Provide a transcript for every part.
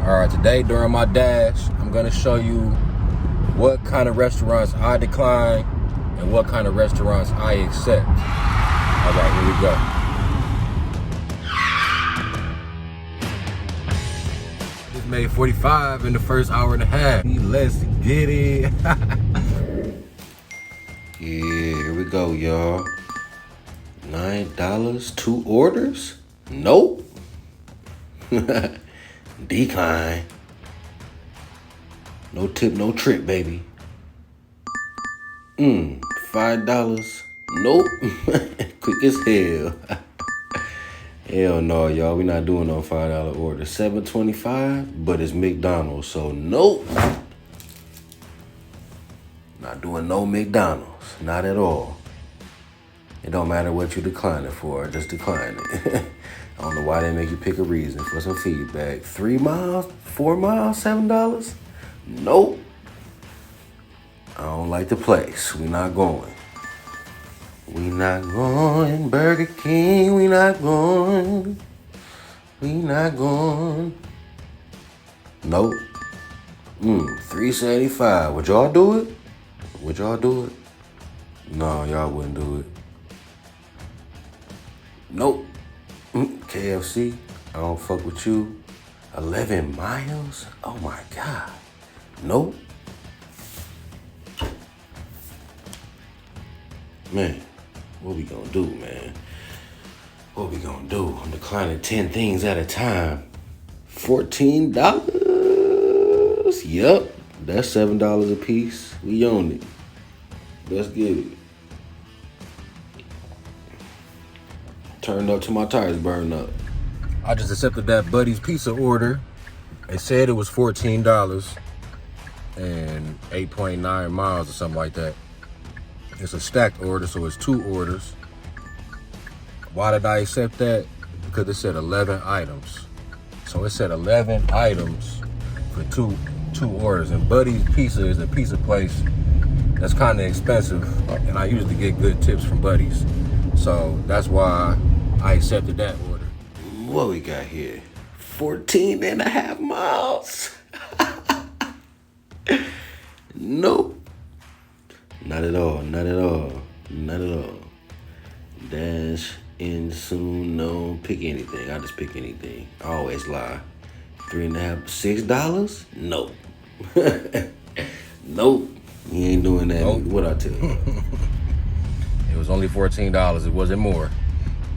Alright, today during my dash, I'm gonna show you what kind of restaurants I decline and what kind of restaurants I accept. Alright, here we go. Just made 45 in the first hour and a half. Let's get it. Yeah, here we go, y'all. $9, 2 orders? Nope. Decline. No tip, no trip, baby. $5. Nope. Quick as hell. Hell no, y'all. We not doing no $5 order. $7.25, but it's McDonald's, so nope. Not doing no McDonald's. Not at all. It don't matter what you decline it for. Just decline it. I don't know why they make you pick a reason for some feedback. 3 miles, 4 miles, $7? Nope. I don't like the place. We not going. We not going. Burger King, we not going. We not going. Nope. $3.75. Would y'all do it? Would y'all do it? No, y'all wouldn't do it. Nope. KFC, I don't fuck with you. 11 miles? Oh my God. Nope. Man, what we gonna do, man? What we gonna do? I'm declining 10 things at a time. $14? Yup. That's $7 a piece. We own it. Let's get it. Turned up till my tires burned up. I just accepted that Buddy's pizza order. It said it was $14 and 8.9 miles or something like that. It's a stacked order, so it's 2 orders. Why did I accept that? Because it said 11 items. So it said 11 items for two orders. And Buddy's Pizza is a pizza place that's kind of expensive, and I usually get good tips from Buddy's. So that's why I accepted that order. What we got here? 14.5 miles. Nope. Not at all. Not at all. Not at all. Dash in soon. No, pick anything. I just pick anything. I always lie. $3.5, $6? Nope. Nope. You ain't doing that. Nope. What I tell you? It was only $14. It wasn't more.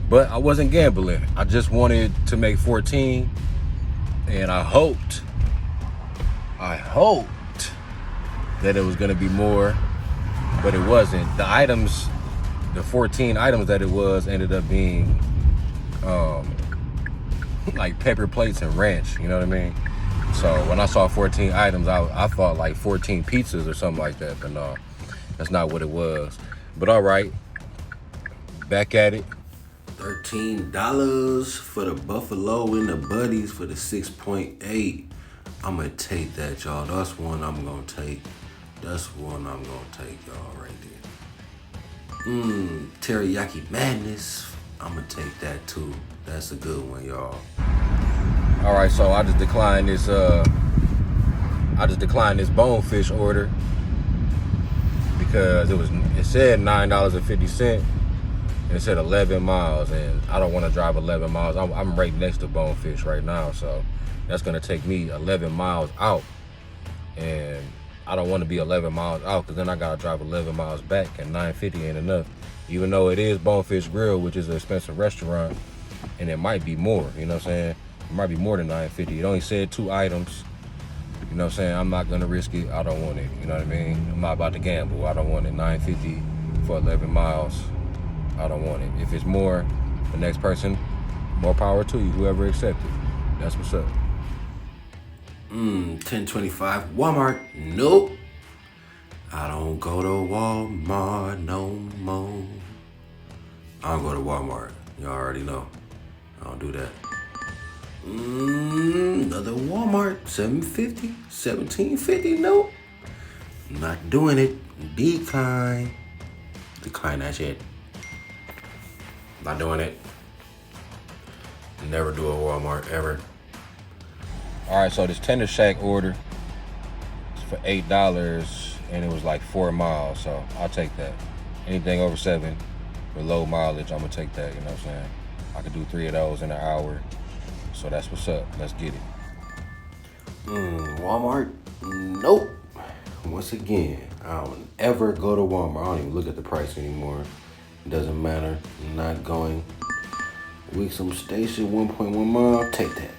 But I wasn't gambling. I just wanted to make 14, and I hoped that it was gonna be more, but it wasn't. The items, the 14 items that it was, ended up being like pepper plates and ranch, you know what I mean? So when I saw 14 items, I thought like 14 pizzas or something like that, but no, that's not what it was. But all right, back at it. $13 for the Buffalo and the Buddies for the 6.8. I'm gonna take that, y'all. That's one I'm gonna take. That's one I'm gonna take, y'all, right there. Teriyaki Madness. I'm gonna take that too. That's a good one, y'all. All right, so I just declined this. Bonefish order because it said $9.50. And it said 11 miles, and I don't want to drive 11 miles. I'm right next to Bonefish right now, so that's going to take me 11 miles out. And I don't want to be 11 miles out, because then I got to drive 11 miles back, and $9.50 ain't enough. Even though it is Bonefish Grill, which is an expensive restaurant, and it might be more, you know what I'm saying? It might be more than $9.50. It only said 2 items. You know what I'm saying? I'm not going to risk it. I don't want it. You know what I mean? I'm not about to gamble. I don't want it. $9.50 for 11 miles. I don't want it. If it's more, the next person, more power to you, whoever accepted. That's what's up. $10.25. Walmart. Nope. I don't go to Walmart no more. I don't go to Walmart. Y'all already know. I don't do that. Another Walmart. $7.50. $17.50. Nope. Not doing it. Decline. Decline that shit. Not doing it. Never do a Walmart ever. All right, so this Tender Shack order is for $8, and it was like 4 miles, so I'll take that. Anything over 7 with low mileage, I'm gonna take that, you know what I'm saying? I could do 3 of those in an hour, so that's what's up. Let's get it. Walmart? Nope. Once again, I don't ever go to Walmart. I don't even look at the price anymore. It doesn't matter. I'm not going. Weeksum Station, 1.1 mile. Take that.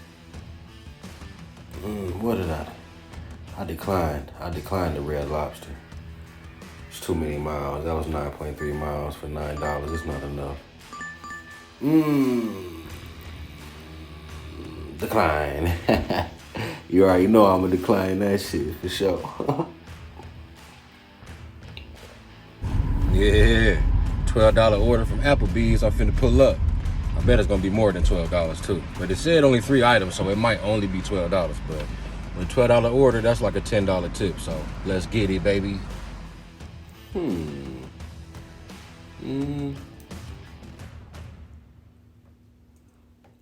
What did I declined. I declined the Red Lobster. It's too many miles. That was 9.3 miles for $9. It's not enough. Decline. You already know I'm gonna decline that shit for sure. Yeah, $12 order from Applebee's. I'm finna pull up. I bet it's gonna be more than $12 too. But it said only 3 items, so it might only be $12. But with a $12 order, that's like a $10 tip. So let's get it, baby.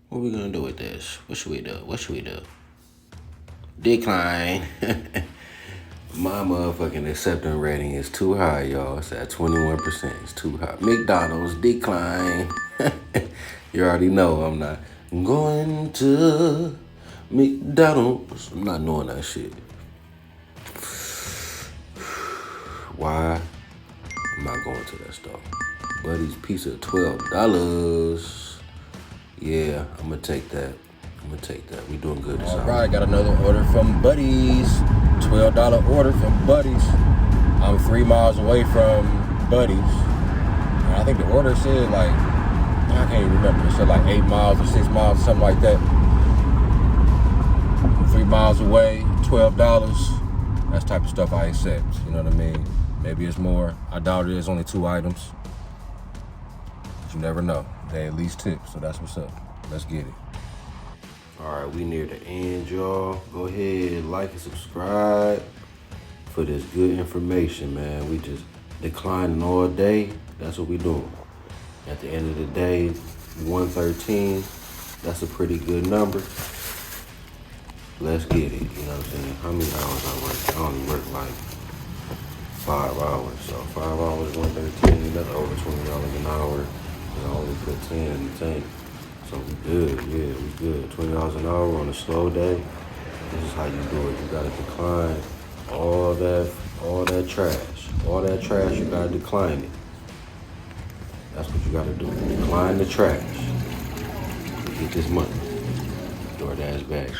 What we gonna do with this? What should we do? Decline. My motherfucking acceptance rating is too high, y'all. It's at 21%. It's too high. McDonald's, decline. You already know I'm not going to McDonald's. I'm not doing that shit. Why? I'm not going to that store. Buddy's pizza, $12. Yeah, I'm gonna take that. We doing good this time. All right, got another order from Buddy's. $12 order from Buddy's. I'm 3 miles away from Buddy's. And I think the order said like, I can't even remember. It said like 8 miles or 6 miles or something like that. I'm 3 miles away, $12. That's the type of stuff I accept. You know what I mean? Maybe it's more. I doubt it is only 2 items. But you never know. They at least tip, so that's what's up. Let's get it. All right, we near the end, y'all. Go ahead, like and subscribe for this good information, man. We just declining all day. That's what we doing. At the end of the day, 113. That's a pretty good number. Let's get it. You know what I'm saying? How many hours I work? I only work like 5 hours. So 5 hours, 113. That's over $20 an hour. I only put 10 in the tank. So we good, yeah, we good. $20 an hour on a slow day. This is how you do it. You gotta decline all that trash. All that trash, you gotta decline it. That's what you gotta do. Decline the trash. Get this money. Doordash back.